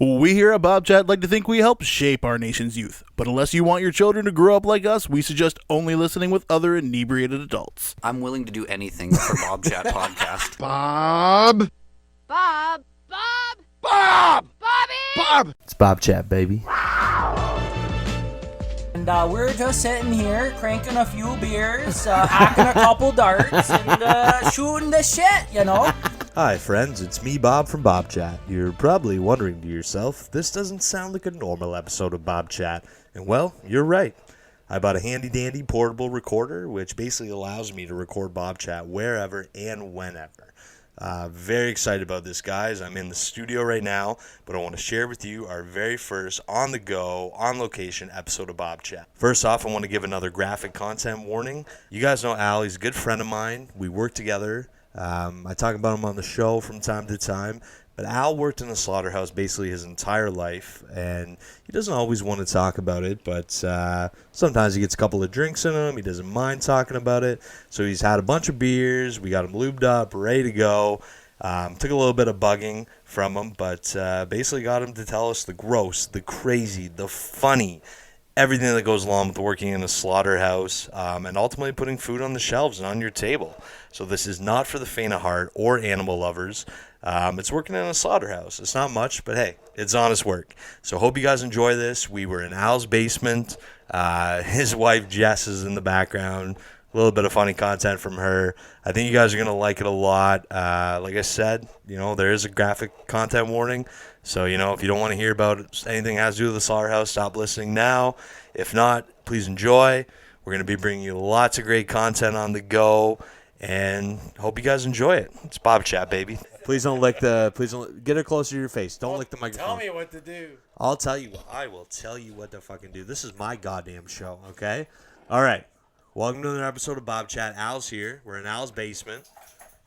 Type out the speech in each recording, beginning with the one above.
We here at Bobchat like to think we help shape our nation's youth, but unless you want your children to grow up like us, we suggest only listening with other inebriated adults. I'm willing to do anything for Bobchat podcast. Bob! Bob! Bob! Bob! Bobby! Bob! It's Bobchat, baby. And we're just sitting here cranking a few beers, hacking a couple darts, and shooting the shit, you know? Hi, friends. It's me, Bob from Bobchat. You're probably wondering to yourself, this doesn't sound like a normal episode of Bobchat. And well, you're right. I bought a handy-dandy portable recorder, which basically allows me to record Bobchat wherever and whenever. Very excited about this, guys. I'm in the studio right now, but I want to share with you our very first on-the-go, on-location episode of Bobchat. First off, I want to give another graphic content warning. You guys know Al. He's a good friend of mine. We work together. I talk about him on the show from time to time, but Al worked in a slaughterhouse basically his entire life, and he doesn't always want to talk about it, but sometimes he gets a couple of drinks in him. He doesn't mind talking about it, so he's had a bunch of beers. We got him lubed up, ready to go. Took a little bit of bugging from him, but basically got him to tell us the gross, the crazy, the funny, everything that goes along with working in a slaughterhouse, and ultimately putting food on the shelves and on your table. So this is not for the faint of heart or animal lovers. It's working in a slaughterhouse. It's not much, but hey, it's honest work. So hope you guys enjoy this. We were in Al's basement. His wife Jess is in the background. A little bit of funny content from her. I think you guys are going to like it a lot. Like I said, there is a graphic content warning. So, if you don't want to hear about anything that has to do with the slaughterhouse, stop listening now. If not, please enjoy. We're going to be bringing you lots of great content on the go. And hope you guys enjoy it. It's Bobchat, baby. Please don't get it closer to your face. Don't lick the microphone. Tell me what to do. I'll tell you. I will tell you what to fucking do. This is my goddamn show, okay? All right. Welcome to another episode of Bobchat. Al's here. We're in Al's basement.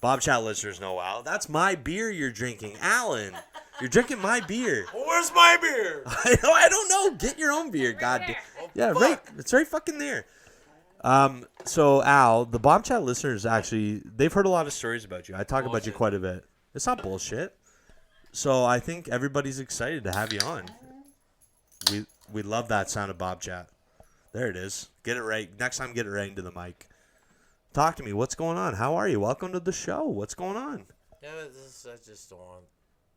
Bobchat listeners know Al. That's my beer you're drinking. Alan, you're drinking my beer. Well, where's my beer? I don't know. Get your own beer. Goddamn. Yeah, right. It's right fucking there. So Al, the Bobchat listeners actually, they've heard a lot of stories about you. I talk about you quite a bit. It's not bullshit. So I think everybody's excited to have you on. We love that sound of Bobchat. There it is. Get it right. Next time, get it right into the mic. Talk to me. What's going on? How are you? Welcome to the show. What's going on? Yeah, I just don't want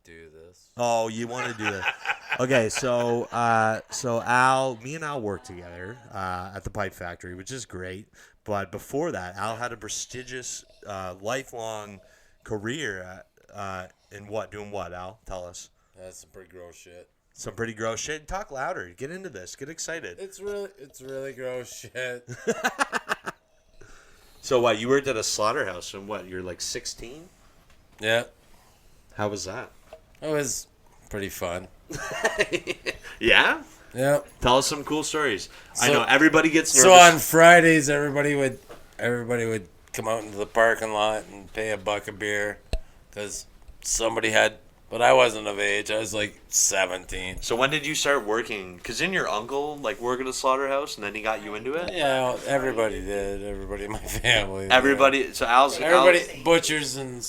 to do this. Oh, you want to do that? Okay, so Al, me and Al worked together at the pipe factory, which is great. But before that, Al had a prestigious, lifelong career in what? Doing what, Al? Tell us. That's some pretty gross shit. Some pretty gross shit. Talk louder. Get into this. Get excited. It's really gross shit. So what? You worked at a slaughterhouse, and what? You're like 16? Yeah. How was that? It was pretty fun. Yeah? Yeah. Tell us some cool stories. So, I know everybody gets nervous. So on Fridays, everybody would come out into the parking lot and pay $1 a beer because somebody had. But I wasn't of age. I was like 17. So when did you start working? Because didn't your uncle work at a slaughterhouse and then he got you into it? Yeah, everybody did. Everybody in my family. Everybody. Did. So Al's. Butchers and.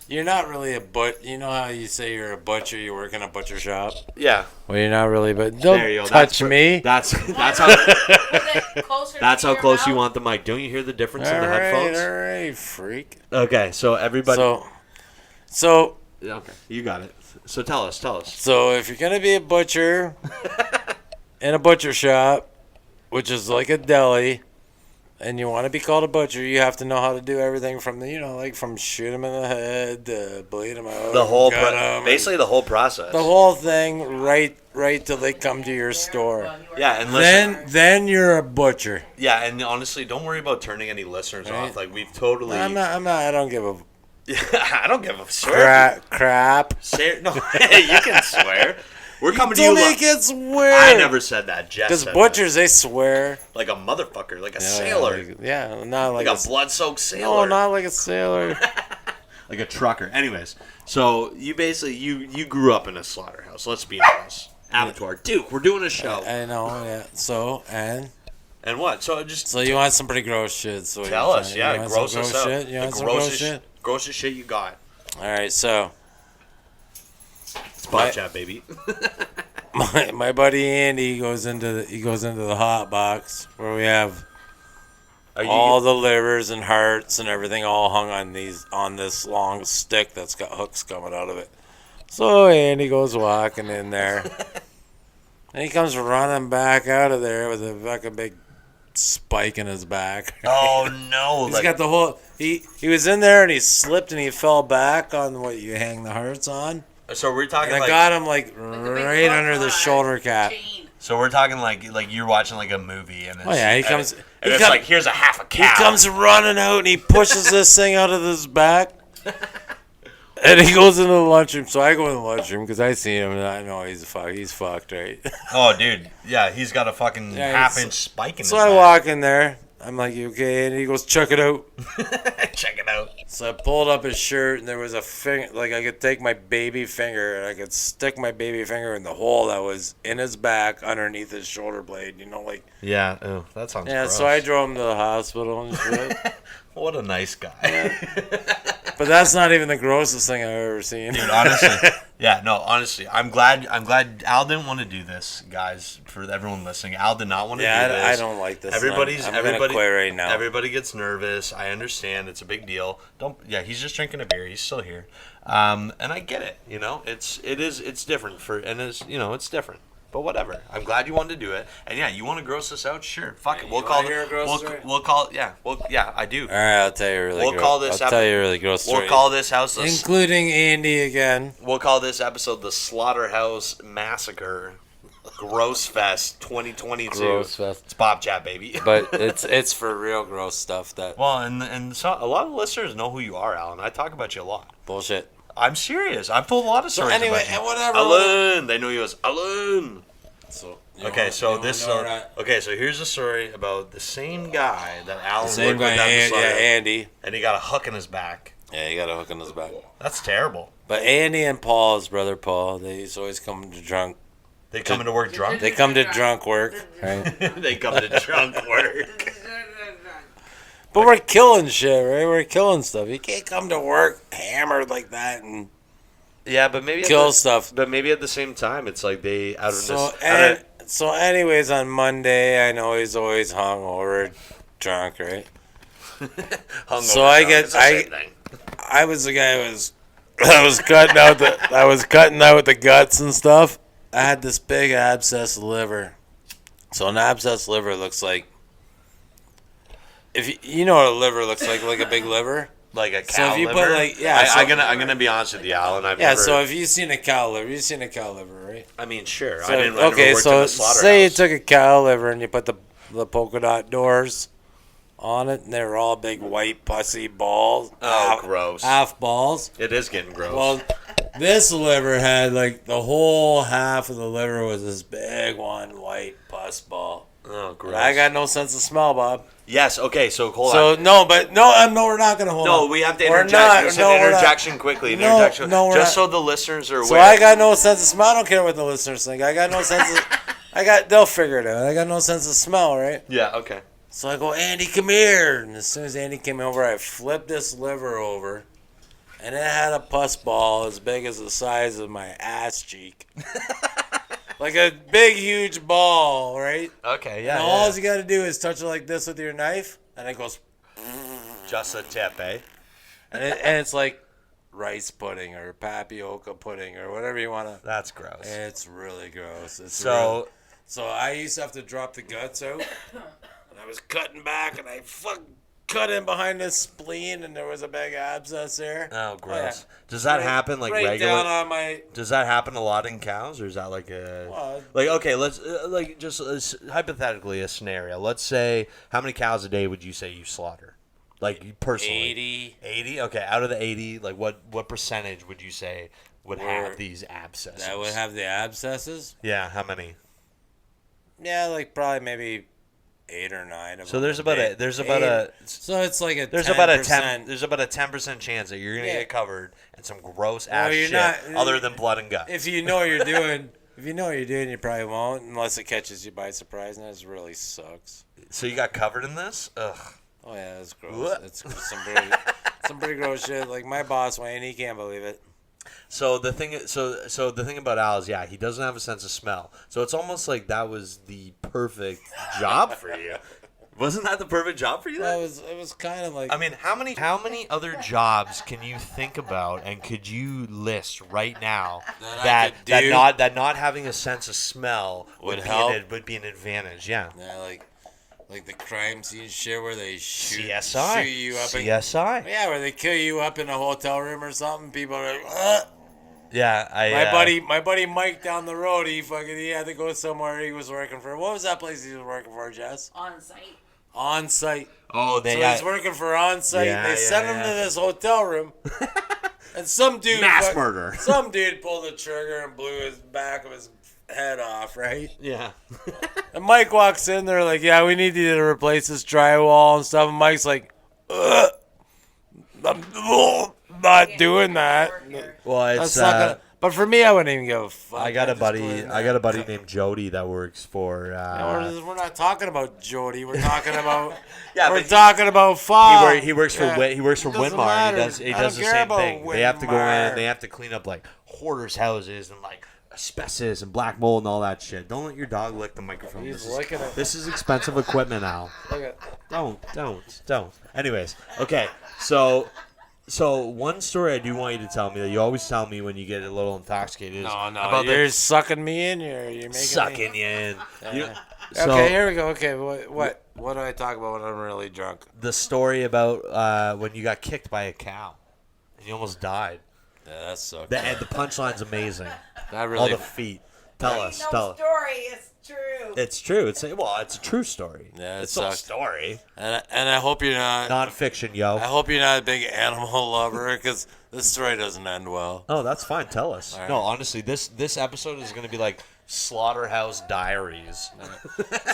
You're not really a You know how you say you're a butcher? You work in a butcher shop. Yeah. Well, you're not really. But don't touch me. That's how close you want the mic. Don't you hear the difference in the headphones? All right, freak. Okay, so everybody. So. Okay, you got it. So tell us. So if you're gonna be a butcher in a butcher shop, which is like a deli, and you want to be called a butcher, you have to know how to do everything from from shoot him in the head to bleed him out, the whole basically the whole process, the whole thing, right till they come to your store. Yeah, and listen, then you're a butcher. Yeah, and honestly, don't worry about turning any listeners off. Like we've totally. I'm not. I don't give a. I don't give a swear. Crap. No, you can swear. We're coming to you. Don't make it swear. I never said that. Jess. Because butchers, they swear like a motherfucker, like a sailor. Not like a blood-soaked sailor. No, not like a sailor. Like a trucker. Anyways, so you basically you grew up in a slaughterhouse. Let's be honest. Abattoir, Duke. We're doing a show. I know. Yeah. So and what? So you want some pretty gross shit? So tell us. Yeah, gross us out. You want some gross shit? Grossest shit you got. All right, so it's Bobchat, baby. my buddy Andy goes into the hot box where we have all the livers and hearts and everything all hung on this long stick that's got hooks coming out of it. So Andy goes walking in there, and he comes running back out of there with a fucking big spike in his back. Oh no! He's got the whole. He was in there and he slipped and he fell back on what you hang the hearts on. So we're talking. And I got him like right under the shoulder cap. So we're talking like you're watching like a movie and it's, he comes. and it's like here's a half a cow. He comes running out and he pushes this thing out of his back. And he goes into the lunchroom. So I go in the lunchroom because I see him and I know he's fucked, right? Oh, dude. Yeah, he's got a fucking half-inch spike in his So back. I walk in there. I'm like, you okay? And he goes, check it out. Check it out. So I pulled up his shirt and there was a finger. Like I could take my baby finger and I could stick my baby finger in the hole that was in his back underneath his shoulder blade. You know, like. Yeah. Oh, that sounds. Yeah. gross. So I drove him to the hospital and shit. What a nice guy. But that's not even the grossest thing I've ever seen. Dude, honestly. Yeah, no, honestly. I'm glad Al didn't want to do this, guys, for everyone listening. Al did not want to do this. I don't like this. I'm gonna quit right now. Everybody gets nervous. I understand. It's a big deal. He's just drinking a beer. He's still here. And I get it, you know. It's different it's different. But whatever. I'm glad you wanted to do it. And yeah, you want to gross us out? Sure. Fuck it. We'll call it. We'll call it. Yeah. Well, yeah, I do. All right, I'll tell you a really. Tell you a really gross story. We'll call this house, including Andy again. We'll call this episode the Slaughterhouse Massacre, Gross Fest 2022. Gross Fest. It's Bobchat, baby. But it's for real gross stuff that. Well, and so a lot of listeners know who you are, Alan. I talk about you a lot. Bullshit. I'm serious. I've told a lot of stories. Anyway, about you. and whatever. Alan, they know you as Alan. So so here's a story about the same guy that Alan same worked guy, with down the Slaughterhouse, Andy. and he got a hook in his back. Yeah, he got a hook in his back. That's terrible. But Andy and Paul, his brother Paul, they used to always come to drunk. They come into work drunk. They come to drunk work. Right? They come to drunk work. But we're killing shit, right? We're killing stuff. You can't come to work hammered like that and Yeah, but maybe kill stuff. But maybe at the same time, it's like they So anyways, on Monday, I know he's always hungover, drunk, right? So I was the guy I was cutting out the guts and stuff. I had this big abscess liver. So an abscess liver looks like, if you know what a liver looks like a big liver. Like a cow So if you liver? put I'm gonna be honest with you, Alan. So if you've seen a cow liver, right? I mean, sure. So, I never worked in the slaughterhouse. say you took a cow liver and you put the polka dot doors on it, and they were all big white pussy balls. Oh, gross. Half balls. It is getting gross. Well, this liver had like the whole half of the liver was this big one white pus ball. Oh, gross. I got no sense of smell, Bob. Yes. Okay. So hold So on. no, we're not gonna hold on. No, we have to We're interject. not- Just no, an we're not. interjection quickly. No, Interjection. we're Just not. so the listeners are aware. So I got no sense of smell. I don't care what the listeners think. I got no sense of. They'll figure it out. I got no sense of smell, right? Yeah. Okay. So I go, Andy, come here. And as soon as Andy came over, I flipped this liver over. And it had a pus ball as big as the size of my ass cheek. Like a big, huge ball, right? Okay. Yeah. And all you got to do is touch it like this with your knife. And it goes. Just a tip, eh? And it's like rice pudding or tapioca pudding or whatever you want to. That's gross. It's really gross. So I used to have to drop the guts out. And I was cutting back and I cut in behind his spleen and there was a big abscess there. Oh, gross. Yeah. Does that happen like right regularly? down on my. Does that happen a lot in cows, or is that like a Well, like okay? Let's hypothetically a scenario. Let's say how many cows a day would you say you slaughter, like you personally? 80. 80. Okay, out of the 80, like what percentage would you say would have these abscesses? That would have the abscesses? Yeah, how many? Yeah, like probably maybe 8 or 9 of So them. there's about So it's like a there's 10%. about a 10% chance that you're gonna get covered in some gross ass you're shit not- other than blood and guts. If you know what you're doing, you probably won't unless it catches you by surprise, and that really sucks. So you got covered in this? Ugh. Oh yeah, that's gross. What? It's some pretty gross shit. Like my boss Wayne, he can't believe it. So the thing about Al is, yeah, he doesn't have a sense of smell. So it's almost like that was the perfect job for you. Wasn't that the perfect job for you? Then? It was kind of like. I mean, how many other jobs can you think about and could you list right now that not having a sense of smell Would be help? would be an advantage? Yeah. Yeah, like the crime scene shit where they shoot CSI. you up. CSI. Yeah, where they kill you up in a hotel room or something. People are like, ugh. Yeah, My buddy Mike down the road, he had to go somewhere. He was working for, what was that place he was working for, Jess? On site. Oh, So he's working for on site. Yeah, they sent him to this hotel room, and some dude murder. Some dude pulled the trigger and blew his back of his head off. Right. Yeah. And Mike walks in there like, yeah, we need you to replace this drywall and stuff. And Mike's like, ugh, I'm not doing that. Well, it's That's not gonna. But for me, I wouldn't even give a fuck. I got a I'd just go buddy. in I there. got a buddy named Jody that works for. We're not talking about Jody. We're talking about. Yeah, we're but talking about Fob. He works for Yeah. he works for It doesn't Winmar. matter. He I does don't the care same about thing. They have to go in. Winmar. They have to clean up like hoarders' houses and like asbestos and black mold and all that shit. Don't let your dog lick the microphone. He's This is- licking it. This is expensive equipment, Al. Look at. Don't. Anyways, okay. So one story I do want you to tell me that you always tell me when you get a little intoxicated is No, about you're sucking me in here. You're making sucking me. you in. Yeah. So- Okay, here we go. Okay, what do I talk about when I'm really drunk? The story about when you got kicked by a cow and you almost died. Yeah, that sucks. And the punchline's amazing. That All really. the feet. Tell us. story. It's true. It's true. It's a true story. Yeah, it it's not a sucks. story. And I hope you're not. Non-fiction, yo. I hope you're not a big animal lover because this story doesn't end well. Oh, that's fine. Tell us. right. No, honestly, this episode is going to be like Slaughterhouse Diaries.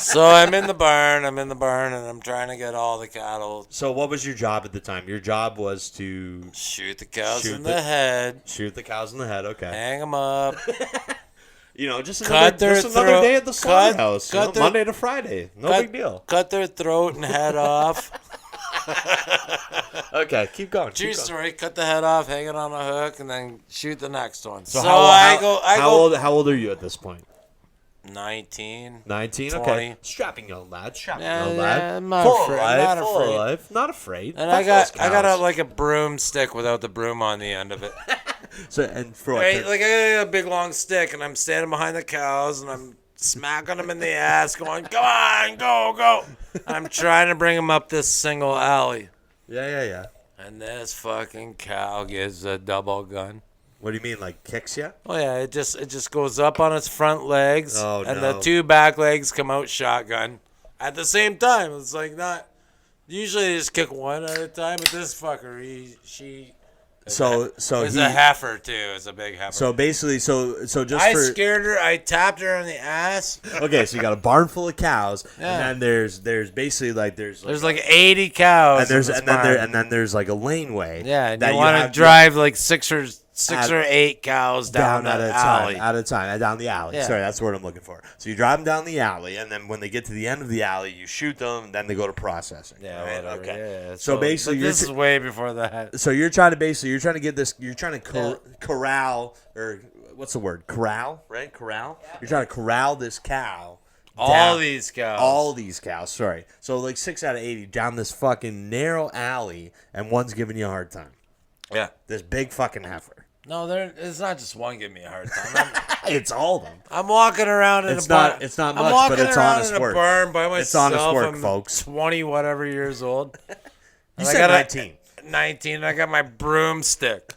So I'm in the barn, and I'm trying to get all the cattle. So what was your job at the time? Your job was to Shoot the cows Shoot in the- the head, shoot the cows in the head. Okay. hang them up. Just Cut their another throat- day at the slaughterhouse. cut their- Monday to Friday. No cut, big deal. Cut their throat and head off. Okay, keep going. True keep going. story. Cut the head off, hang it on a hook, and then shoot the next one. So, how I go how old are you at this point? 19. 19. 20. Okay. Strapping young lad. Strapping Yeah, young yeah, lad. I'm not full afraid, of life. not Full afraid. of life. Not afraid. And Fuck I got those cows. like a broomstick without the broom on the end of it. So and for what? Right? Like I got a big long stick, and I'm standing behind the cows, and I'm smacking them in the ass, going, "Come on, go!" I'm trying to bring them up this single alley, Yeah. and this fucking cow gives a double gun. What do you mean, like kicks you? Oh yeah, it just goes up on its front legs, Oh, and no. the two back legs come out shotgun at the same time. It's like not. Usually they just kick one at a time, but this fucker, she. So It's he. a heifer too. It's a big heifer. So basically, so just I for scared her. I tapped her on the ass. okay, so you got a barn full of cows, Yeah. and then there's basically like there's Like 80 cows. and there's in this and then barn. and then there's like a laneway. Yeah, and that you want to have drive like six or At- 8 cows down at that a alley. time, at a time, down the alley. Yeah. Sorry, that's the word I'm looking for. So you drive them down the alley, and then when they get to the end of the alley, you shoot them, and then they go to processing. Yeah, right? whatever. Okay. Yeah, So basically, but this is way before that. So you're trying to get this. You're trying to corral, or what's the word? Corral, right? Corral. You're trying to corral this cow. All down- these cows. All these cows. Sorry. So like 6 out of 80 down this fucking narrow alley, and one's giving you a hard time. Yeah. This big fucking heifer. No, it's not just one giving me a hard time. It's all of them. I'm walking around in It's a barn. not- it's not I'm much, walking but it's around honest in a work. barn by myself. It's honest work, I'm folks. 20 whatever years old. You And I said got 19. 19, and I got my broomstick.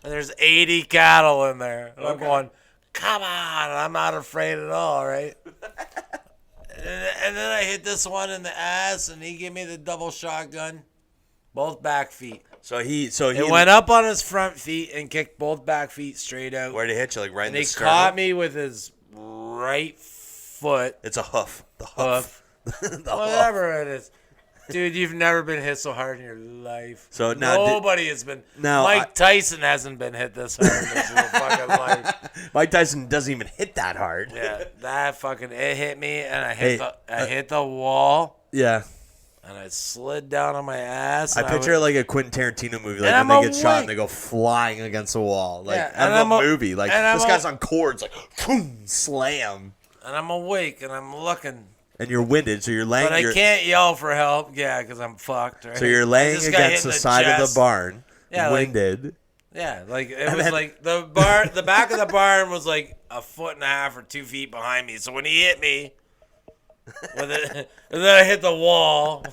And there's 80 cattle in there. And I'm going, come on. I'm not afraid at all, right? and then I hit this one in the ass, and he gave me the double shotgun. Both back feet. So he It went up on his front feet and kicked both back feet straight out. Where'd he hit you? Like right in And the he sternum? caught me with his right foot. It's a hoof. The hoof. Hoof. Whatever it is. Dude, you've never been hit so hard in your life. So now Nobody has been. Now, Mike Tyson hasn't been hit this hard in his whole fucking life. Mike Tyson doesn't even hit that hard. Yeah, that fucking it hit me, and I Hey, hit the wall, Yeah. and I slid down on my ass. I And picture it like a Quentin Tarantino movie, like And when I'm they get shot and awake. they go flying against the wall. Like, Yeah, I and don't know, I'm a- movie. Like, and I'm this a- guy's on cords, like, boom, slam. And I'm awake, and I'm looking. And you're winded, so you're laying. But I you're, can't yell for help, yeah, because I'm fucked, right? So you're I laying just got hit against in the side of chest. the barn, Yeah, like- winded. Yeah, like it And was then- like the back of the barn was like a foot and a half or 2 feet behind me. So when he hit me, with it, and then I hit the wall,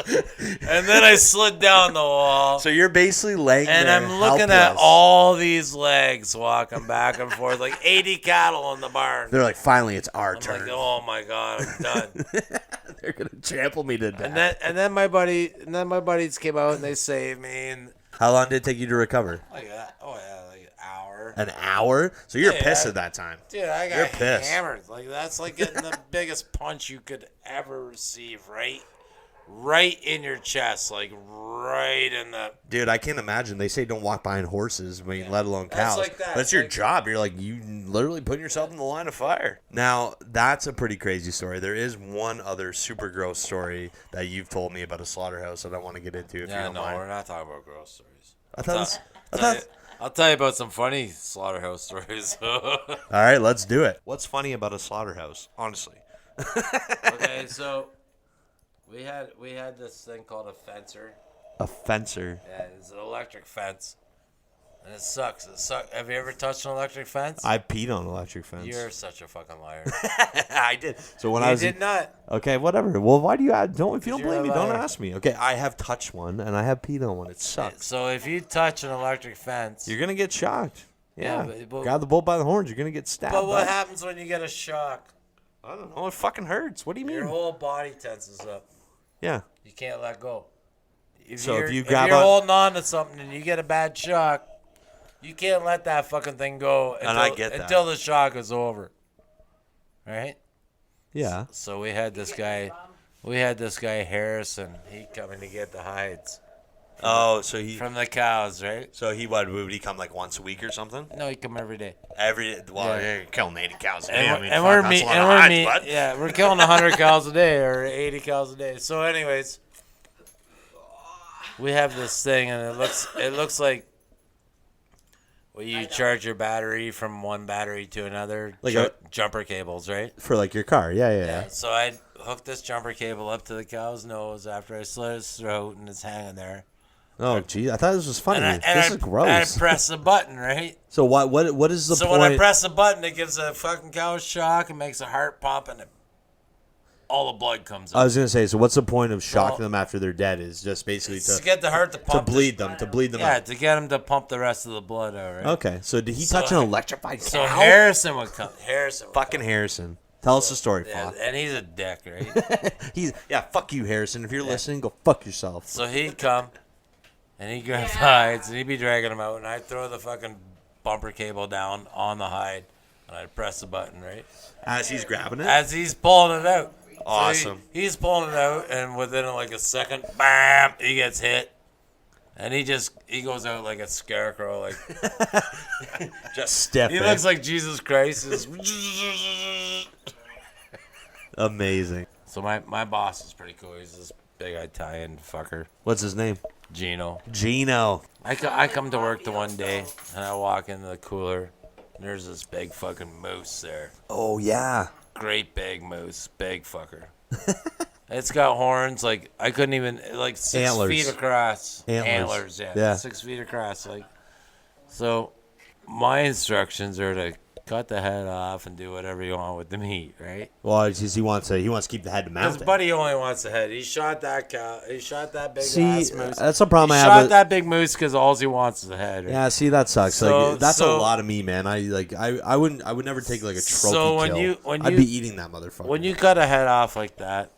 and then I slid down the wall. So you're basically laying And there I'm looking at helpless. all these legs walking back and forth, like 80 cattle in the barn. They're like, finally, it's our I'm turn. like, oh my god, I'm done. They're gonna trample me to death. and then my buddies came out and they saved me and How long did it take you to recover? like that. Oh yeah, like an hour. An hour? So you're Yeah, pissed I- at that time. Dude, I You're got pissed. hammered. Like that's like getting the biggest punch you could ever receive, right in your chest, like right in the. Dude, I can't imagine. They say don't walk behind horses, I mean, let alone That's cows. like that. That's your Like- job. You're like, you literally putting yourself in the line of fire. Now, that's a pretty crazy story. There is one other super gross story that you've told me about a slaughterhouse that I want to get into if you Yeah, don't no, mind. we're not talking about gross stories. I thought, this- I Tell thought you- I'll tell you about some funny slaughterhouse stories. All right, let's do it. What's funny about a slaughterhouse, honestly? Okay, so we had this thing called a fencer. A fencer. Yeah, it's an electric fence, and it sucks. It sucks. Have you ever touched an electric fence? I peed on an electric fence. You're such a fucking liar. I did. So when You I was did not. Okay, whatever. Well, why do you don't? If you don't You're believe me, a don't liar. ask me. Okay, I have touched one and I have peed on one. It sucks. So if you touch an electric fence, You're gonna get shocked. Yeah. but- Grab the bull by the horns. You're gonna get stabbed. but what bud. happens when you get a shock? I don't know. It fucking hurts. What do you mean? Your whole body tenses up. Yeah. You can't let go. So if you if grab you're on- holding on to something and you get a bad shock, you can't let that fucking thing go And I get that. until the shock is over. Right? Yeah. So we had this guy Harrison. He coming to get the hides Oh, so he from the cows, right? would he come like once a week or something? No, he come every day. You're killing 80 cows a day. And, I mean, and fuck, we're that's meat, a lot and of we're hides, meat. bud. Yeah, we're killing 100 cows a day or 80 cows a day. So, anyways, we have this thing, and it looks like well, you charge your battery from one battery to another, Like a- jumper cables, right? For like your car. Yeah. So I hooked this jumper cable up to the cow's nose after I slit his throat, and it's hanging there. Oh, gee. I thought this was funny. And This is gross. And I press the button, right? So what is the So point? when I press the button, it gives a fucking cow a shock and makes a heart pump, and all the blood comes I out. was gonna say. So what's the point of shocking Well, them after they're dead? Is just basically To to get the heart to pump. bleed them Yeah, out. to get him to pump the rest of the blood out, right? Okay. So did he So- touch an electrified cow? So Harrison would come. Fucking Harrison. Tell us the story, Yeah, Fox. and he's a dick, right? Fuck you, Harrison. If you're listening, go fuck yourself. So he'd come, and he'd grab the hides, and he'd be dragging them out, and I'd throw the fucking bumper cable down on the hide, and I'd press the button, right? As he's grabbing it. As he's pulling it out. Awesome. So he's pulling it out, and within like a second, bam, he gets hit. And he goes out like a scarecrow. Like Just stiff. he eh? looks like Jesus Christ. Amazing. So my boss is pretty cool. He's this big Italian fucker, What's his name? Gino. Gino. I come to work the one day, and I walk into the cooler, and there's this big fucking moose there. Oh yeah. Great big moose, big fucker. It's got horns, like I couldn't even, like 6 Antlers. feet across. Antlers. Yeah, Yeah. 6 feet across. Like, so my instructions are to cut the head off and do whatever you want with the meat, right? Well, it's just he wants to keep the head to Because mount it. Buddy only wants the head. He shot that cow. He shot that big See, ass moose. that's the problem he I have shot with- that big moose because all he wants is the head. Right? Yeah, see that sucks. So- like that's a so- lot of meat, man. I would never take like a trophy So when kill. when I'd you be eating that motherfucker. when you cut a head off like that,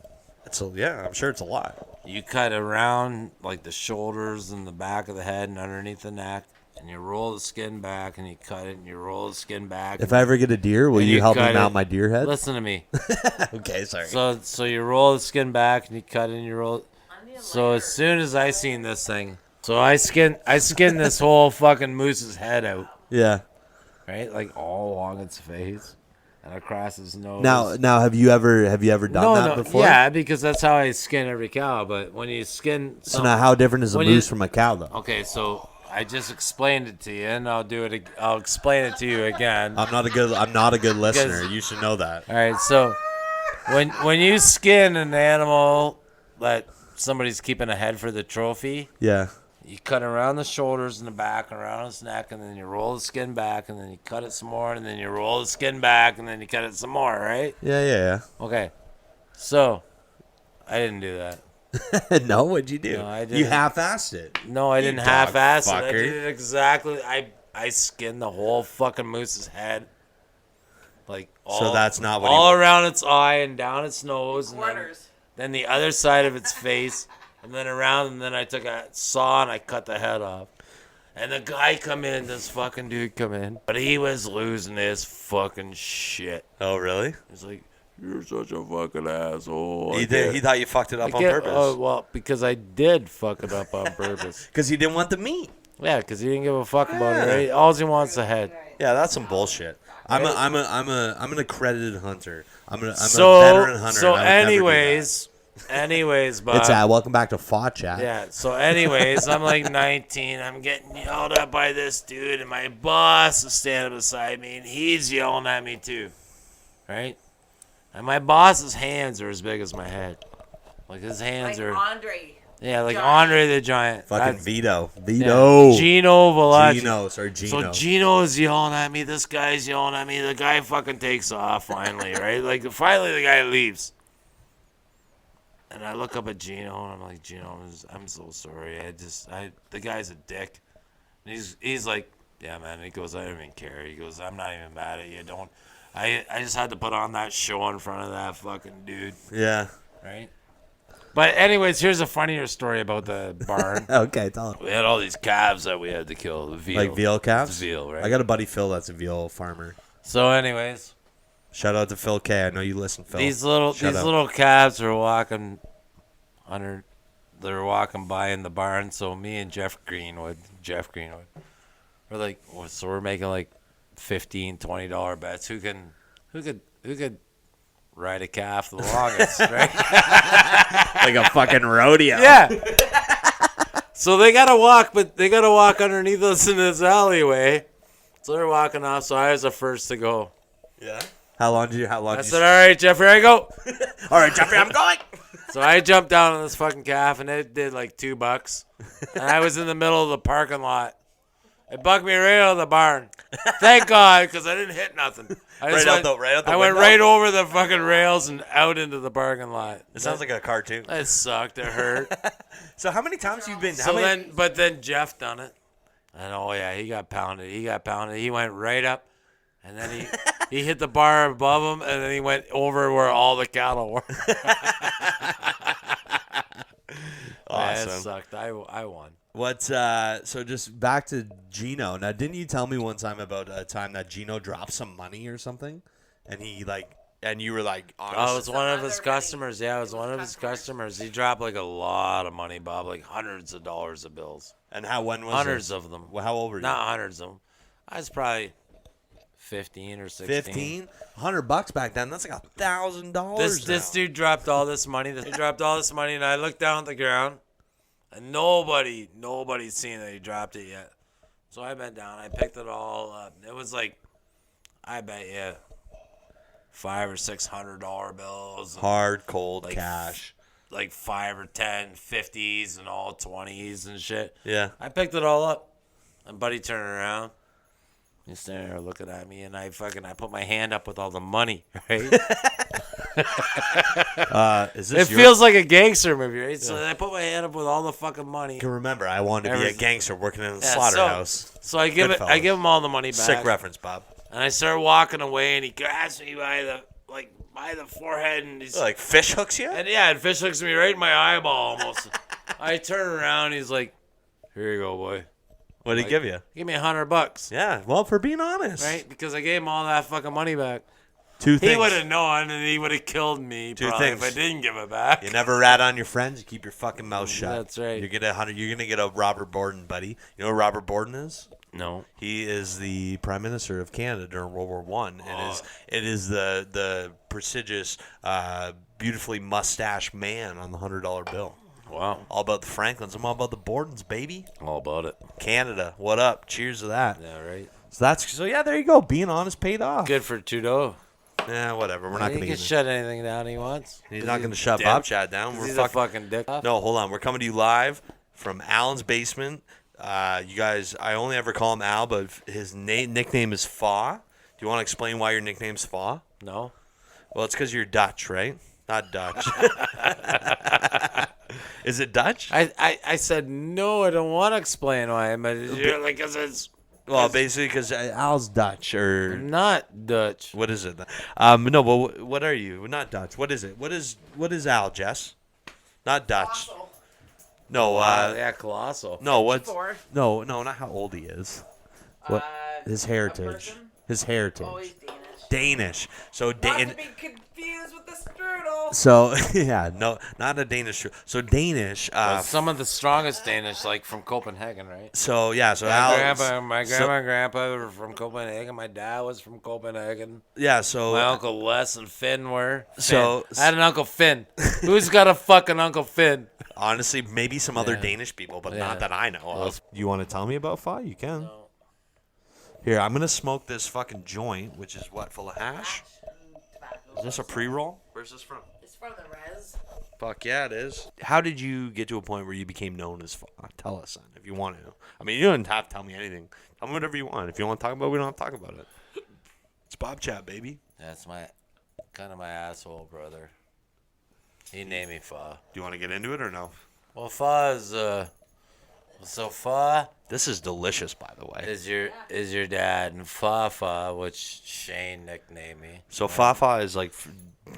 I'm sure it's a lot. you cut around like the shoulders and the back of the head and underneath the neck, and you roll the skin back and you cut it and you roll the skin back. If I ever get a deer, will and you help me cut mount it. my deer head? Listen to me. Okay, sorry. So you roll the skin back and you cut it and you roll it. So as soon as I seen this thing, so I skinned this whole fucking moose's head out, Yeah. right? Like all along its face. and across his nose. Now, have you ever done that before? Yeah, because that's how I skin every cow. But when you skin, So now, how different is a when moose from a cow, though? Okay, so I just explained it to you, and I'll explain it to you again. I'm not a good listener. You should know that. All right, so when you skin an animal that somebody's keeping a head for the trophy, Yeah. you cut around the shoulders and the back, around his neck, and then you roll the skin back, and then you cut it some more, and then you roll the skin back, and then you cut it some more, right? Yeah. Okay, so I didn't do that. No, what'd you do? No, I didn't. You half-assed it. No, I didn't dog half-ass it. I fucker. did it exactly. I skinned the whole fucking moose's head. Like So that's not what all he around its eye and down its nose, and Quarters. then the other side of its face, and then around, and then I took a saw and I cut the head off. And the guy come in, this fucking dude come in, but he was losing his fucking shit. Oh, really? He's like, "You're such a fucking asshole." He thought you fucked it up on purpose. Oh, well, because I did fuck it up on purpose. Because he didn't want the meat. Yeah, because he didn't give a fuck about it. Right? All he wants is the head. Yeah, that's some bullshit. I'm an accredited hunter. I'm a So, veteran hunter. so and I would never do anyways, that. but It's welcome back to Bobchat. yeah. So, anyways, I'm like 19. I'm getting yelled at by this dude, and my boss is standing beside me, and he's yelling at me too, right? And my boss's hands are as big as my head. Like his hands Like are. Andre. Yeah, like Giant. Andre the Giant. Fucking That's- Vito. yeah. Vito. Gino Velocci. Gino. So Gino's yelling at me. This guy's yelling at me. The guy fucking takes off finally, right? Like finally the guy leaves. And I look up at Gino and I'm like, Gino, I'm so sorry. The guy's a dick. And he's like, yeah, man. He goes, I don't even care. He goes, I'm not even mad at you. I just had to put on that show in front of that fucking dude, Yeah. right? But anyways, here's a funnier story about the barn. Okay, tell him. We had all these calves that we had to kill. The veal. Like veal calves? Veal, right? I got a buddy Phil that's a veal farmer. So anyways, Shout out to Phil K. I know you listen, Phil. these Shut up. little calves are walking they're walking by in the barn. So me and Jeff Greenwood, we're like, so we're making like $15, $20 bets. Who could ride a calf the longest, right? like a fucking rodeo. Yeah. So they gotta walk underneath us in this alleyway. So they're walking off. So I was the first to go. Yeah. How long did you? I said, "All right, Jeffrey, I go." All right, Jeffrey, I'm going. So I jumped down on this fucking calf, and it did like $2. And I was in the middle of the parking lot. It bucked me right out of the barn. Thank God, because I didn't hit nothing. I went window? right over the fucking rails and out into the parking lot. It sounds like a cartoon. It sucked. It hurt. So how many times you've been? But then Jeff done it. And oh yeah, he got pounded. He went right up, and then he hit the bar above him, and then he went over where all the cattle were. Awesome. That sucked. I won. So just back to Gino. Now, didn't you tell me one time about a time that Gino dropped some money or something, and you were like, honest? Oh, it was one of his customers. Yeah, it was one of his customers. He dropped like a lot of money, Bob, like hundreds of dollars of bills. And when was Hundreds this? of them. Well, how old were you? Not hundreds of them. I was probably 15 or 16. 15? $100 back then. That's like $1,000. This dude dropped all this money. He dropped all this money, and I looked down at the ground, and nobody's seen that he dropped it yet. So I bent down. I picked it all up. It was like, I bet you, $500 or $600 bills. Hard, cold like, cash. Like 5 or 10 50s and all 20s and shit. Yeah. I picked it all up. And Buddy turned around. He's standing there looking at me, and I put my hand up with all the money, right? It feels like a gangster movie, right? Yeah. So I put my hand up with all the fucking money. You can remember, I wanted to be a gangster working in a Yeah, slaughterhouse. So I give him all the money back. Sick reference, Bob. And I start walking away, and he grabs me by the forehead, and he's like fish hooks you? And fish hooks me right in my eyeball almost. I turn around, he's like, "Here you go, boy." What did he give you? Give me $100. Yeah, well, for being honest. Right? Because I gave him all that fucking money back. Two things. He would have known, and he would have killed me probably if I didn't give it back. You never rat on your friends. You keep your fucking mouth shut. That's right. You're gonna get a Robert Borden, buddy. You know who Robert Borden is? No. He is the Prime Minister of Canada during World War One. It is the prestigious, beautifully mustached man on the $100 bill. Wow. All about the Franklins. I'm all about the Bordens, baby. All about it. Canada, what up? Cheers to that. Yeah, right. So yeah, there you go. Being honest paid off. Good for Trudeau. Yeah, whatever. We're not He going to can get shut anything down he wants. He's not going to shut Damn. Bobchat down. He's a fucking dick. No, hold on. We're coming to you live from Alan's basement. You guys, I only ever call him Al, but his nickname is Fa. Do you want to explain why your nickname's Fa? No. Well, it's because you're Dutch, right? Not Dutch. Is it Dutch? I said no. I don't want to explain why. But you're like, cause it's Well, basically because Al's Dutch, or I'm not Dutch. what is it? No, but what are you? Not Dutch. What is it? What is Al, Jess? Not Dutch. Fossil. No, Yeah, colossal. no, what's Four. no, not how old he is. What his heritage? person? His heritage. Oh, he's Danish. Danish. So Not to be confused with the strudel. So yeah, no, not a Danish. So Danish. Some of the strongest Danish, like from Copenhagen, right? So yeah, so My Al. grandma and grandpa were from Copenhagen. My dad was from Copenhagen. Yeah, so My uncle Les and Finn were. So- I had an Uncle Finn. Who's got a fucking Uncle Finn? honestly, maybe some other Yeah. Danish people, but Yeah. not that I know of. You want to tell me about Fa? You can. Here, I'm gonna smoke this fucking joint, which is what, full of hash? Is this a pre-roll? Where's this from? It's from the res. Fuck yeah, it is. How did you get to a point where you became known as Fa? Tell us, son, if you want to. I mean, you don't have to tell me anything. Tell me whatever you want. If you want to talk about it, we don't have to talk about it. It's Bobchat, baby. That's my asshole brother. He named me Fa. Do you want to get into it or no? Well, Fa is so Fa This is delicious, by the way. is your dad, and Fa, which Shane nicknamed me. So Fa is like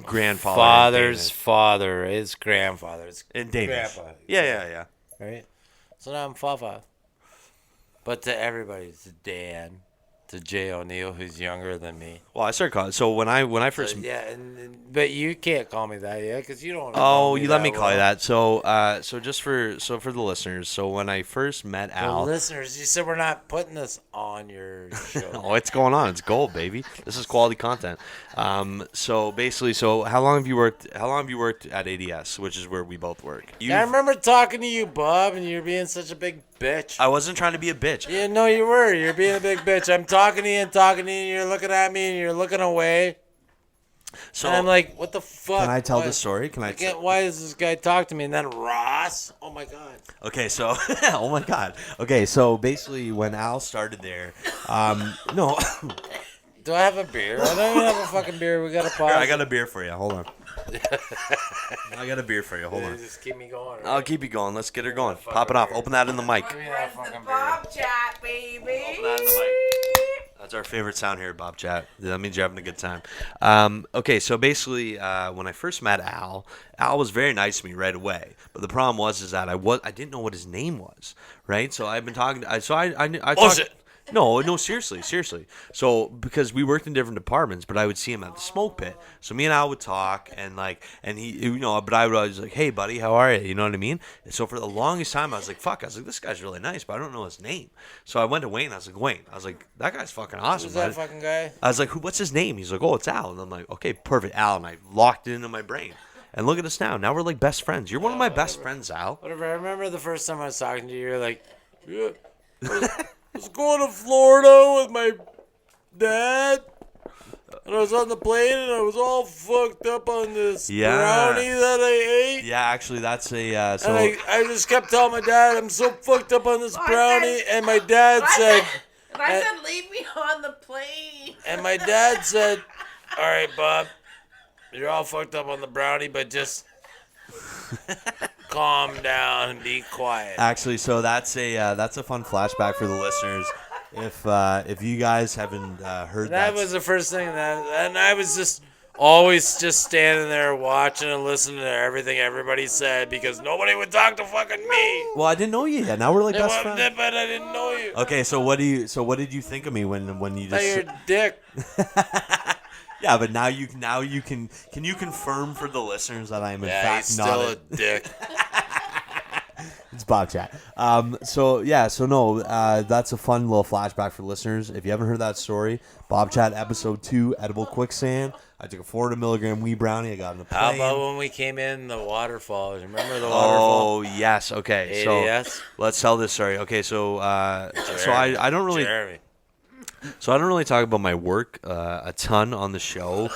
grandfather. Father's father, his grandfather's in Danish. grandpa. Yeah. Right? So now I'm Fa. But to everybody, it's Dan, to Jay O'Neill, who's younger than me. Well, I started calling. So when I first. Yeah, but you can't call me that yet, because you don't. Oh, you let me call you that. So, for the listeners. So when I first met Al. Listeners, you said we're not putting this on your show. Oh, it's going on. It's gold, baby. This is quality content. So basically, how long have you worked at ADS, which is where we both work? I remember talking to you, Bob, and you're being such a big bitch. I wasn't trying to be a bitch. Yeah, no, you were. You're being a big bitch. I'm talking to you, and you're looking at me, and you're looking away. So And I'm like, what the fuck? can I tell Why- the story? Why does this guy talk to me? And then Ross? Oh, my God. Okay, so oh my god. Okay, so basically when Al started there, no, Do I have a beer? I don't even have a fucking beer. We got to pause. I got a beer for you. Hold on. I got a beer for you. Hold on. Just keep me going. Right? I'll keep you going. Let's get her going. Pop it off. Open that in the mic. Give me that Res the fucking beer. Bobchat, baby. Open that in the mic. That's our favorite sound here, Bobchat. That means you're having a good time. Okay, so basically, when I first met Al was very nice to me right away. But the problem was that I didn't know what his name was, right? So I've been talking. I talked. No, seriously. So because we worked in different departments, but I would see him at the smoke pit. So me and Al would talk, and he, but I was like, hey, buddy, how are you? You know what I mean? And so for the longest time, I was like, this guy's really nice, but I don't know his name. So I went to Wayne. I was like, Wayne, that guy's fucking awesome. Who's that bud." fucking guy? I was like, what's his name? He's like, oh, it's Al. And I'm like, okay, perfect, Al. And I locked it into my brain. And look at us now. Now we're like best friends. You're one of my best friends, Al. Whatever. I remember the first time I was talking to you, you're like, yeah, I was going to Florida with my dad. And I was on the plane, and I was all fucked up on this brownie that I ate. Yeah, actually, that's a And I just kept telling my dad, I'm so fucked up on this brownie. And my dad said, And I said, leave me on the plane. and my dad said, all right, Bob, you're all fucked up on the brownie, but just calm down and be quiet. Actually, so that's a fun flashback for the listeners. If you guys haven't heard That was the first thing and I was just always just standing there watching and listening to everything everybody said because nobody would talk to fucking me. well, I didn't know you yet. Now we're like best But friends. I didn't know you. Okay, so what did you think of me when you Now just? you're a dick. Yeah, but now you can you confirm for the listeners that I am in Yeah, fact he's not still a dick. It's Bobchat. That's a fun little flashback for listeners. If you haven't heard that story, Bobchat episode 2, edible quicksand. I took a 400 milligram wee brownie. I got in a plane. How about when we came in the waterfall? Remember the waterfall? Oh yes. Okay. So ADS? let's tell this story. Okay. So I don't really. Jeremy. So I don't really talk about my work a ton on the show.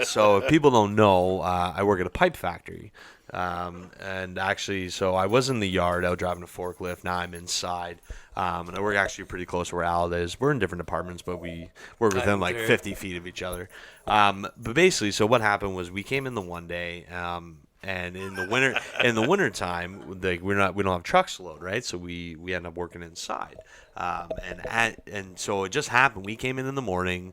So if people don't know, I work at a pipe factory. And actually, so I was in the yard out driving a forklift. Now I'm inside. And I work actually pretty close to where Al is. We're in different departments, but we work within like 50 feet of each other. But basically, so what happened was we came in the one day, and in the winter time, like we don't have trucks to load, right? So we end up working inside. And so it just happened. We came in the morning.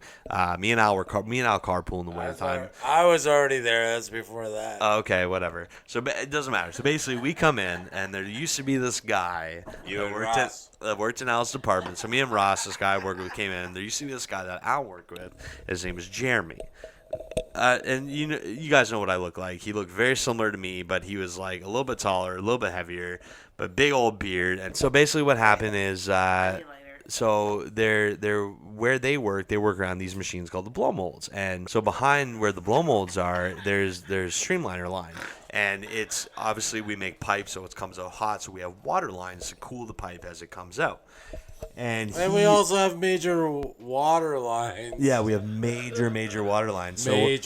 Me and Al carpool in the winter time. I was already there. That's before that. Okay, whatever. So it doesn't matter. So basically, we come in, and there used to be this guy that worked in Al's department. So me and Ross, this guy I worked with, came in. There used to be this guy that Al worked with. His name was Jeremy. And you guys know what I look like. He looked very similar to me, but he was like a little bit taller, a little bit heavier, but big old beard. And so basically, what happened is, so they're where they work around these machines called the blow molds. And so behind where the blow molds are, there's streamliner line. And it's obviously we make pipes, so it comes out hot. So we have water lines to cool the pipe as it comes out. And we also have major water lines. Yeah, we have major water lines. So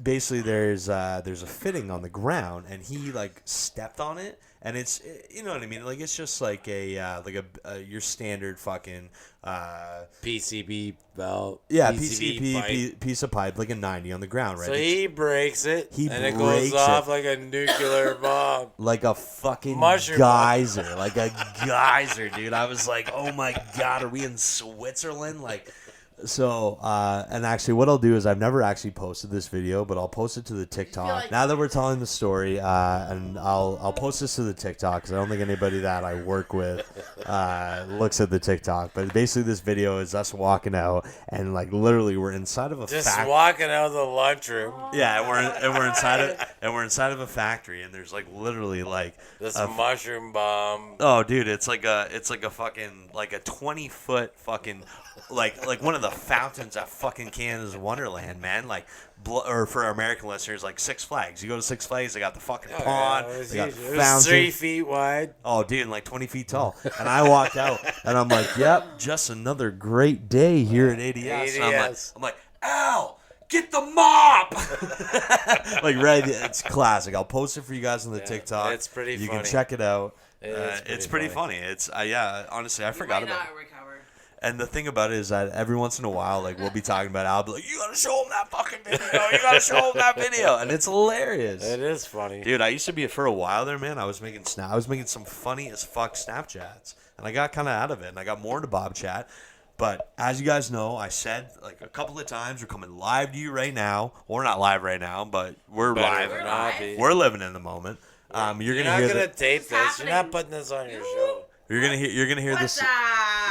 basically, there's a fitting on the ground, and he like stepped on it, and it's, you know what I mean, like it's just like a your standard fucking PCB belt. Yeah, PCB piece of pipe, like a 90 on the ground, right? So he breaks it, and it breaks goes off like a nuclear bomb. Like a fucking Mushroom geyser. Like a geyser, dude. I was like, oh my God, are we in Switzerland? Like, so, and actually what I'll do is I've never actually posted this video, but I'll post it to the TikTok. Now that we're telling the story, and I'll post this to the TikTok because I don't think anybody that I work with looks at the TikTok. But basically this video is us walking out, and like literally we're inside of a factory. Walking out of the lunchroom. Yeah, and we're inside of a factory, and there's like literally like this mushroom bomb. Oh, dude, it's like a fucking like a 20-foot fucking like one of the fountains at fucking Canada's Wonderland, man. Like, or for our American listeners, like Six Flags. You go to Six Flags, they got the fucking pond, they got the fountain. 3 feet wide. Oh, dude, and like 20 feet tall. And I walked out, and I'm like, yep, just another great day here at ADS. And I'm like, Al, get the mop! Like, right, it's classic. I'll post it for you guys on the TikTok. It's pretty funny. You can check it out. It's pretty funny. It's honestly, I forgot about it. Recover. And the thing about it is that every once in a while, like, we'll be talking about it, I'll be like, you gotta show him that fucking video. You gotta show him that video. And it's hilarious. It is funny. Dude, I used to be, for a while there, man, I was making some funny as fuck Snapchats. And I got kind of out of it. And I got more into Bobchat. But as you guys know, I said like a couple of times, we're coming live to you right now. Well, we're not live right now, but we're live. We're living in the moment. You're not gonna tape this. You're not putting this on your show. You're gonna hear this.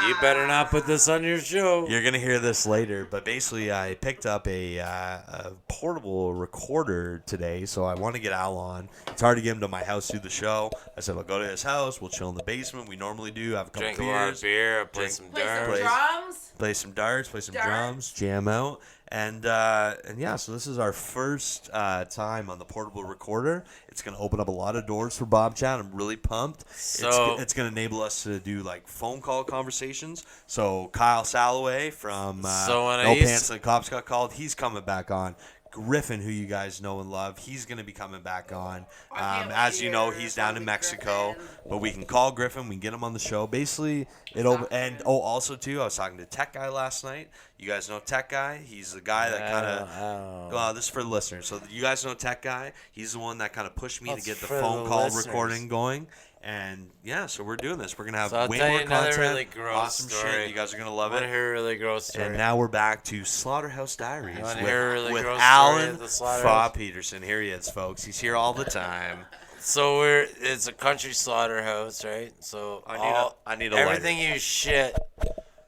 You better not put this on your show. You're gonna hear this later, but basically, I picked up a portable recorder today, so I want to get Al on. It's hard to get him to my house to do the show. I said I'll go to his house. We'll chill in the basement. We normally do. Have a couple Drink beers, a lot of beer, play some darts, play some darts, play some drums, jam out. And yeah, so this is our first time on the portable recorder. It's going to open up a lot of doors for Bobchat. I'm really pumped. So it's going to enable us to do like phone call conversations. So Kyle Salloway from No Pants and the Cops Got Called, he's coming back on. Griffin, who you guys know and love, he's going to be coming back on. As you know, he's down in Mexico, but we can call Griffin. We can get him on the show. Basically, also too, I was talking to Tech Guy last night. You guys know Tech Guy? He's the guy that kind of. Well, this is for the listeners. So you guys know Tech Guy? He's the one that kind of pushed me to get the phone call recording going. And yeah, so we're doing this. We're gonna have way more content. Really gross awesome story. Shit. You guys are gonna love it. I want to hear a really gross story. And now we're back to Slaughterhouse Diaries with gross Alan Fa Peterson. Here he is, folks. He's here all the time. So it's a country slaughterhouse, right? So I need a everything lighter. you shit,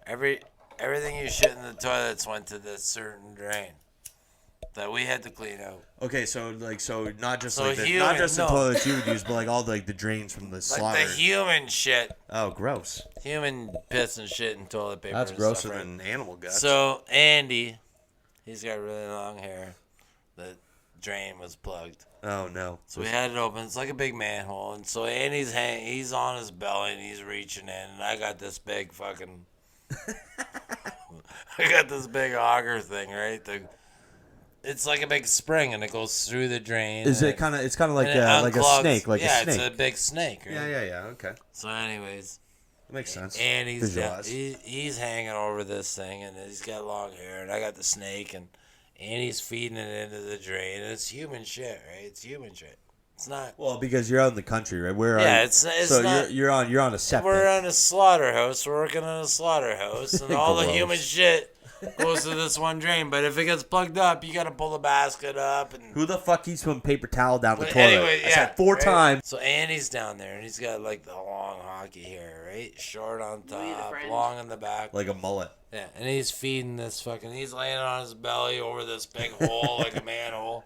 everything you shit in the toilets went to this certain drain. that we had to clean out. Okay, so not just So like the, human, not just the no. toilets you would use, but like all the drains from the Like slaughter. the human shit. Oh, gross. Human piss and shit and toilet paper. That's and grosser stuff, right? than animal guts. So Andy, he's got really long hair. The drain was plugged. Oh no. So we had it open. It's like a big manhole. And so Andy's he's on his belly and he's reaching in. And I got this big fucking... I got this big auger thing, right? It's like a big spring and it goes through the drain. Is it kind of? It's kind of like and it like a unclogs- snake, like yeah, a snake. it's a big snake, right? Yeah. Okay, So anyways, that makes sense. and he's down, Visualize. he's hanging over this thing, and he's got long hair, and I got the snake, and he's feeding it into the drain, and it's human shit, right? It's human shit. It's not. Well, because you're out in the country, right? Where Yeah, are you? it's so not. you're on a septic. We're on a slaughterhouse. We're working on a slaughterhouse, and all the Gross. human shit goes to this one drain. But if it gets plugged up, you gotta pull the basket up and. Who the fuck keeps putting paper towel down the But toilet? anyway, I yeah, said 4 right? times. So Andy's down there, and he's got like the long hockey hair, right? Short on Louis the top, French. long in the back. Like a mullet. Yeah, and he's feeding this fucking. He's laying on his belly over this big hole, like a manhole,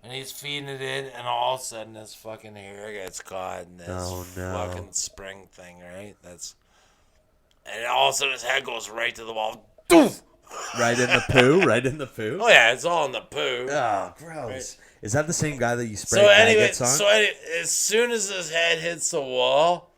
and he's feeding it in, and all of a sudden this fucking hair gets caught in this Oh, no. fucking spring thing, right? And all of a sudden his head goes right to the wall. Doof! Right in the poo. Right in the poo. Oh yeah, it's all in the poo. Oh, gross. Right. Is that the same guy that you sprayed So anyway, maggots on? as soon as his head hits the wall,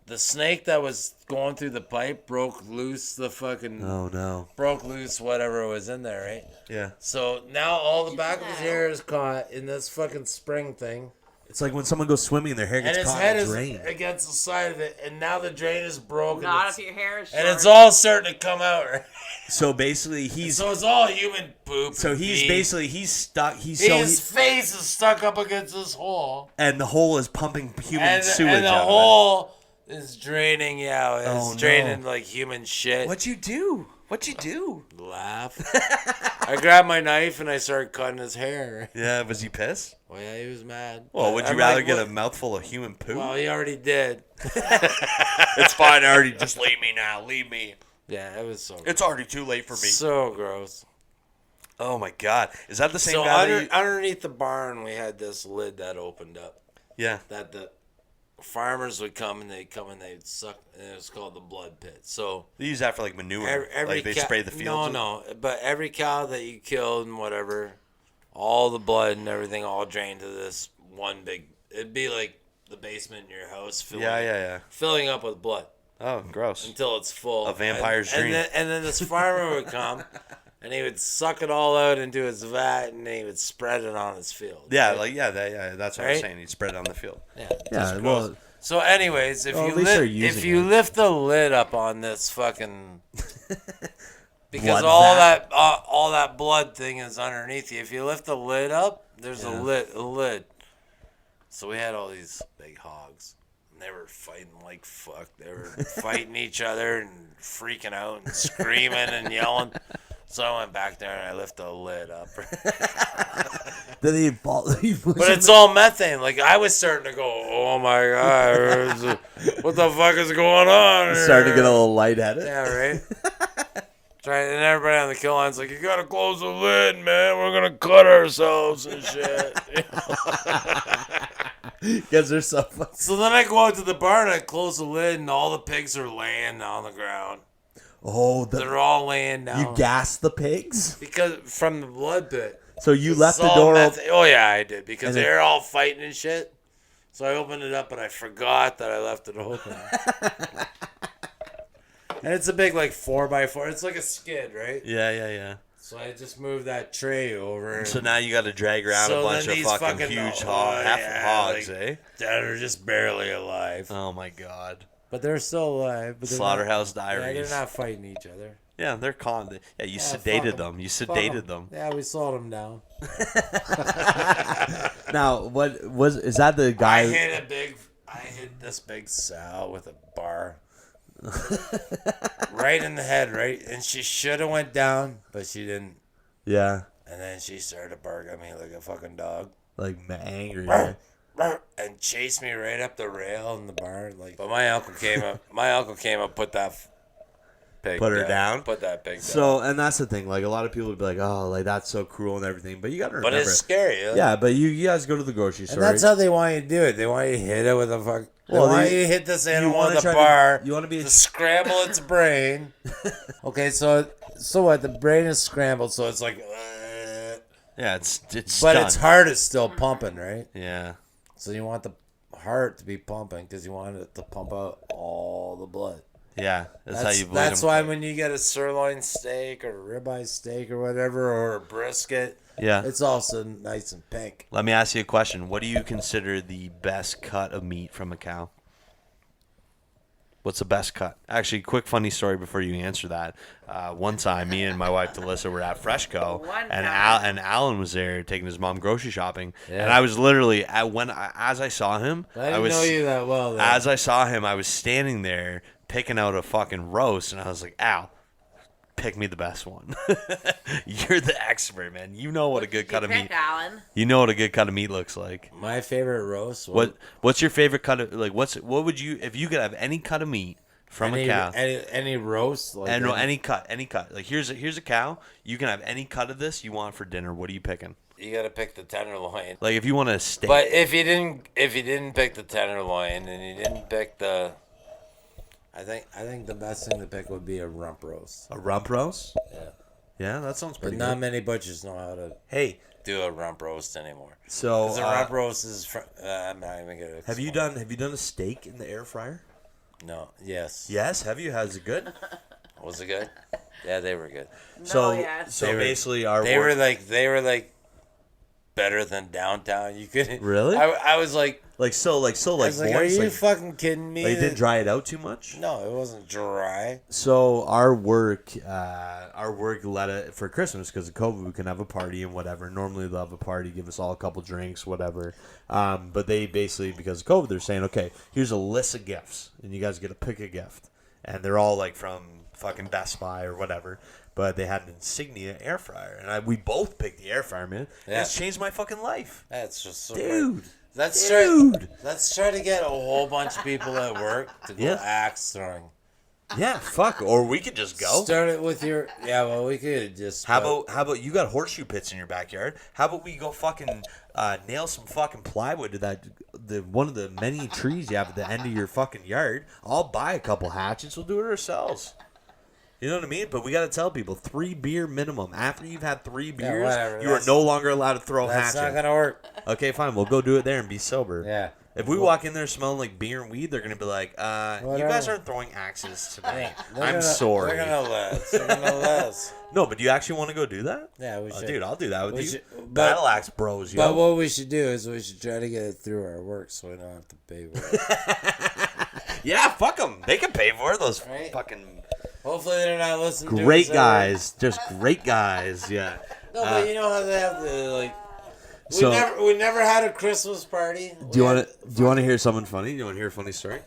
the snake that was going through the pipe broke loose the fucking Oh no. broke loose whatever was in there, right? Yeah. So now all the back of his hair is caught in this fucking spring thing, It's like when someone goes swimming and their hair and gets his caught head in a is drain. against the side of it, and now the drain is broken. Not It's- if your hair is short. and it's all starting to come out, right? So basically, he's So it's all human poop. so and he's pee. basically he's stuck. His face is stuck up against this hole. And the hole is pumping human And sewage the out hole is draining, yeah, it's Oh, no. draining like human shit. of it. What'd you do? What'd you do? Laugh. I grabbed my knife and I started cutting his hair. Yeah, was he pissed? Well, yeah, he was mad. Well, would you I'm rather like, get what? a mouthful of human poo? Well, he already did. It's fine, already. Just leave me now. Leave me. Yeah, it was so. It's already too late for me. So gross. Oh my god, is that the same So guy? that you- underneath the barn, we had this lid that opened up. Yeah. That the farmers would come and they'd suck, and it was called the blood pit. So They use that for like manure. every like they cow- spray the fields. No, but every cow that you killed and whatever, all the blood and everything all drained to this one big. It'd be like the basement in your house filling up with blood Oh, gross. until it's full. A vampire's and dream. Then this farmer would come. And he would suck it all out into his vat, and he would spread it on his field. Yeah, right? that's what I was Right? saying. He'd spread it on the field. Yeah. Yeah, Gross. So, anyways, if Well, at you least they're using it. lift the lid up on this fucking, because Blood all vat. that blood thing is underneath you. If you lift the lid up, there's a lid. So we had all these big hogs, and they were fighting like fuck. They were fighting each other and freaking out and screaming and yelling. So I went back there and I lifted the lid up. Then he But it's all methane. Like, I was starting to go, oh my god, what the fuck is going on here? starting to get a little lightheaded. Yeah, right? And everybody on the kill line's like, you gotta close the lid, man. We're gonna cut ourselves and shit. Because they're so fucking... So then I go out to the barn and I close the lid, and all the pigs are laying on the ground. Oh, They're all laying down. you gassed the pigs? Because from the blood pit. So you left It's the all door open? methane. Oh, yeah, I did. Because And they then- were all fighting and shit. So I opened it up, and I forgot that I left it open. And it's a big, like, 4x4. It's like a skid, right? Yeah. So I just moved that tray over. So now you got to drag around So a bunch then of these fucking fucking- huge oh, hogs, yeah, hogs, like- eh? that are just barely alive. Oh my god. But they're still alive. But they're Slaughterhouse not, yeah, Diaries. they're not fighting each other. Yeah, they're calm. Yeah, you Yeah, sedated fuck 'em. them. You Fuck sedated 'em. them. Yeah, we slowed them down. Now, is that the guy? I hit this big sow with a bar. Right in the head, right? And she should have went down, but she didn't. Yeah, And then she started to bark at me like a fucking dog. like angry. Right? And chased me right up the rail in the barn. Like, but my uncle came up. My uncle came up, put that pig put her down. Put that pig down. So, and that's the thing. Like, a lot of people would be like, "Oh, like that's so cruel and everything." But you got to remember, But it's scary. yeah. But you guys go to the grocery store. And that's how they want you to do it. They want you to hit it with a fuck. They Well, want they- you to hit this you animal wanna with a try to- bar. you want to be to scramble its brain. Okay, so what? The brain is scrambled, so it's like. yeah, it's But stunned. its heart is still pumping, right? Yeah. So you want the heart to be pumping because you want it to pump out all the blood. Yeah, that's how you bleed That's them. why when you get a sirloin steak or a ribeye steak or whatever, or a brisket, Yeah. it's also nice and pink. Let me ask you a question. What do you consider the best cut of meat from a cow? What's the best cut? Actually, quick funny story before you answer that. One time, me and my wife Delissa were at Freshco, and Alan was there taking his mom grocery shopping, and I was literally as I saw him, I didn't know you that well. Though. As I saw him, I was standing there picking out a fucking roast, and I was like, "Al, pick me the best one." You're the expert, man. You know what a good cut of meat. Alan? You know what a good cut of meat looks like. My favorite roast. What's your favorite cut of like? What would you if you could have any cut of meat from a cow? Any roast? Like any cut. Like here's a cow. You can have any cut of this you want for dinner. What are you picking? You gotta pick the tenderloin. Like if you want a steak. But if you didn't pick the tenderloin and you didn't pick the, I think the best thing to pick would be a rump roast. A rump roast? Yeah. Yeah, that sounds But pretty not good. many butchers know how to do a rump roast anymore. So 'Cause a rump roast is. I'm not even gonna. Have you done a steak in the air fryer? No. Yes. Yes. Have you? Has it good? Was it good? Yeah, they were good. So yes. so They were- basically They were like better than downtown. You couldn't. Really? I was like. I was like Are moist, you fucking kidding me? Like you didn't dry it out too much? No, it wasn't dry. So our work let it for Christmas because of COVID. We can have a party and whatever. Normally they'll have a party, give us all a couple drinks, whatever. But they basically because of COVID, they're saying, okay, here's a list of gifts, and you guys get to pick a gift, and they're all like from fucking Best Buy or whatever. But they had an Insignia air fryer, and we both picked the air fryer, man. Yeah. It's changed my fucking life, That's just so dude. Let's try to get a whole bunch of people at work to go axe throwing. Yeah, fuck. Or we could just go. Start it with your we could just. How about you got horseshoe pits in your backyard? How about we go fucking nail some fucking plywood to the one of the many trees you have at the end of your fucking yard? I'll buy a couple hatchets. We'll do it ourselves. You know what I mean? But we got to tell people 3 beer minimum. After you've had 3 beers, whatever. you are no longer allowed to throw That's hatchets. not gonna work. Okay, fine. We'll go do it there and be sober. Yeah. If we walk in there smelling like beer and weed, they're gonna be like, "You guys Whatever. aren't throwing axes tonight. They're I'm gonna- sorry." They're gonna let. No, but do you actually want to go do that? Yeah, we Oh, should. dude, I'll do that with We you. should- Battle axe bros, yo. But what we should do is we should try to get it through our work so we don't have to pay for it. Yeah, fuck them. They can pay for it. Those Right? fucking Hopefully they're not listening to great us guys. Just great guys. Yeah. No, but you know how they have the like. So- We never had a Christmas party. Do you want to hear something funny? Do you want to hear a funny story?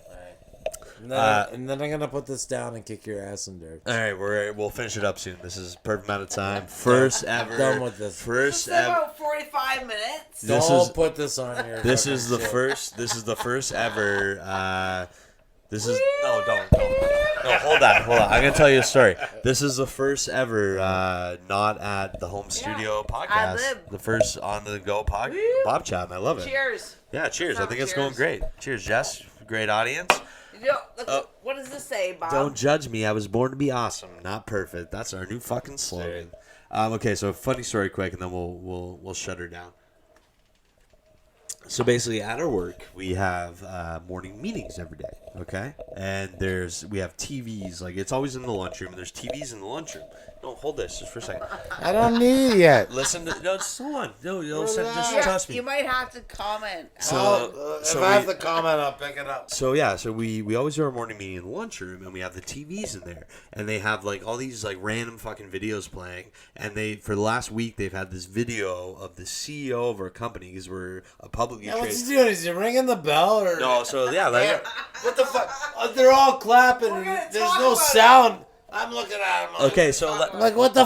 And then I'm gonna put this down and kick your ass in dirt. All right, we'll finish it up soon. This is perfect amount of time. First ever. Done with this. First It's ever. about 45 minutes. This Don't is put this on your. this fucking is the shit. first. This is the first ever. This is don't. No, hold on. I'm gonna tell you a story. This is the first ever not at the home studio podcast. Ad-lib. The first on the go podcast. Bobchat, and I love it. Cheers. Yeah, cheers. I think it's Cheers. going great. Cheers, Jess. Great audience. Yo, look, what does this say, Bob? Don't judge me. I was born to be awesome, not perfect. That's our new fucking slogan. Okay, so funny story, quick, and then we'll shut her down. So basically, at our work, we have morning meetings every day. Okay, and we have TVs. Like it's always in the lunchroom. There's TVs in the lunchroom. No, hold this just for a second. I don't need it yet. Listen to just hold on. No, just trust me. You might have to comment. If I have to comment, I'll pick it up. So yeah, so we always do our morning meeting in the lunchroom, and we have the TVs in there, and they have like all these like random fucking videos playing, and for the last week they've had this video of the CEO of our company because we're a publicly Yeah, what's traded. he doing? Is he ringing the bell or? No, so yeah, like, What the fuck? They're all clapping. We're gonna There's talk no about it. sound. I'm looking at him. okay, so I'm like, what the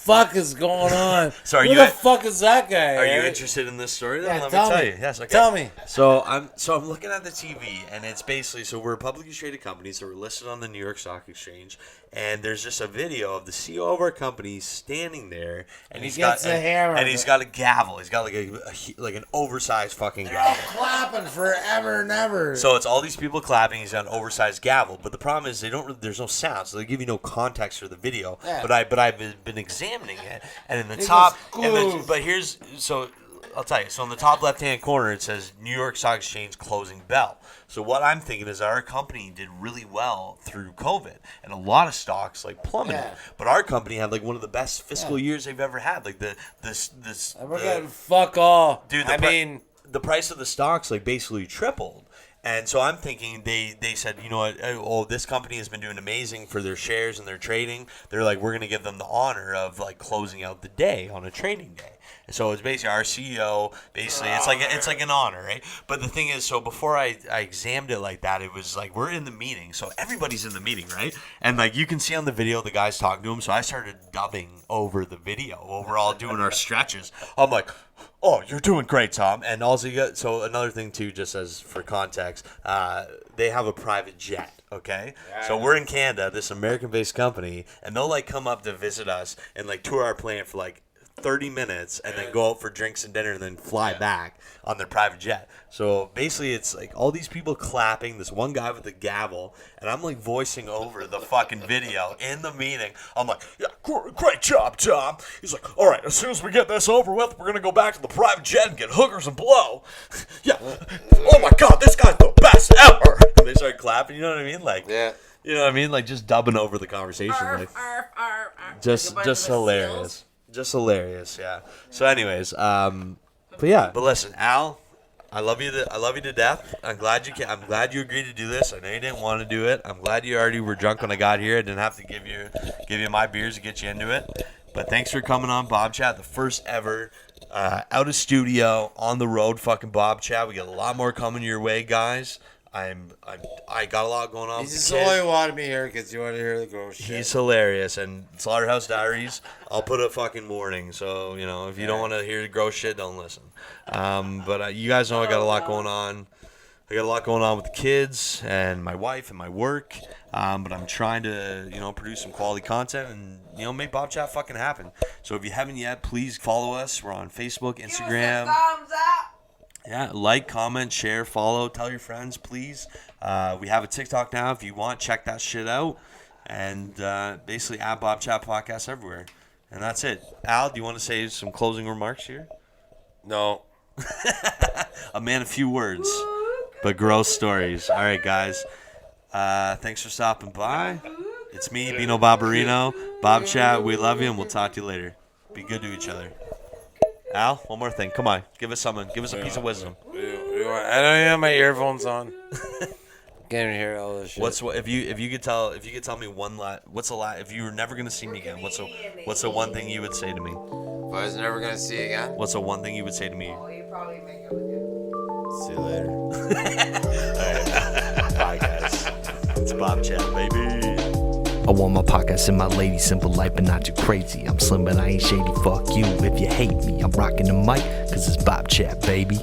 fuck is going on? So are Who you- the fuck is that guy? Are you Eric? interested in this story? Then Yeah, let tell me tell me. you. Yes, okay. Tell me. So I'm looking at the TV, and it's basically we're a publicly traded company, so we're listed on the New York Stock Exchange, and there's just a video of the CEO of our company standing there, and he he's gets got a hammer. and he's got a gavel. He's got like an oversized fucking gavel. Clapping forever and ever. So it's all these people clapping. He's got an oversized gavel, but the problem is there's no sound, so they give you no context for the video. Yeah. But I've been examining it, and in the He top, goes, but here's so. I'll tell you. So in the top left-hand corner, it says New York Stock Exchange closing bell. So what I'm thinking is our company did really well through COVID, and a lot of stocks like plummeted. Yeah. But our company had like one of the best fiscal years they've ever had. Like We're getting fuck all. dude. The price of the stocks like basically tripled. And so I'm thinking they said, you know what, oh, this company has been doing amazing for their shares and their trading. They're like, we're going to give them the honor of like closing out the day on a trading day. And so it's basically our CEO, basically, it's like an honor, right? But the thing is, so before I examined it like that, it was like we're in the meeting. So everybody's in the meeting, right? And like you can see on the video, the guy's talking to him. So I started dubbing over the video while we're all doing our stretches. I'm like, oh, you're doing great, Tom. And also, so another thing, too, just as for context, they have a private jet, okay? Yeah. So we're in Canada, this American-based company, and they'll, like, come up to visit us and, like, tour our plant for, like, 30 minutes and then go out for drinks and dinner and then fly back on their private jet. So basically it's like all these people clapping, this one guy with a gavel, and I'm like voicing over the fucking video in the meeting. I'm like, yeah, great job, Tom. He's like, all right, as soon as we get this over with, we're going to go back to the private jet and get hookers and blow. Yeah. Oh my God, this guy's the best ever. And they start clapping, you know what I mean? Like, Yeah. You know what I mean? Like just dubbing over the conversation. Like, just hilarious. Just hilarious, yeah. So, anyways, but yeah. But listen, Al, I love you to death. I'm glad you agreed to do this. I know you didn't want to do it. I'm glad you already were drunk when I got here. I didn't have to give you my beers to get you into it. But thanks for coming on Bobchat, the first ever out of studio on the road fucking Bobchat. We got a lot more coming your way, guys. I got a lot going on. He just only wanted me here because you want to hear the gross shit. He's hilarious. And Slaughterhouse Diaries, I'll put a fucking warning. So, you know, if you don't want to hear the gross shit, don't listen. But you guys know I got a lot going on. I got a lot going on with the kids and my wife and my work. But I'm trying to, you know, produce some quality content and, you know, make Bobchat fucking happen. So if you haven't yet, please follow us. We're on Facebook, Instagram. Give us a thumbs up. Yeah, like, comment, share, follow, tell your friends, please. We have a TikTok now. If you want, check that shit out. And basically, at Bobchat Podcast everywhere. And that's it. Al, do you want to say some closing remarks here? No. A man of few words, but gross stories. All right, guys. Thanks for stopping by. It's me, Bino Barbarino. Bobchat, we love you, and we'll talk to you later. Be good to each other. Al, one more thing. Come on. Give us something. Give us a piece of wisdom. I don't even have my earphones on. Can't even hear all this shit. If you could tell me one if you were never gonna see me again, what's the one thing you would say to me? If I was never gonna see you again. What's the one thing you would say to me? Oh, you probably make it with you. See you later. Bye guys. It's Bobchat, baby. I want my podcast in my lady, simple life but not too crazy. I'm slim but I ain't shady, fuck you if you hate me. I'm rocking the mic cause it's Bobchat, baby.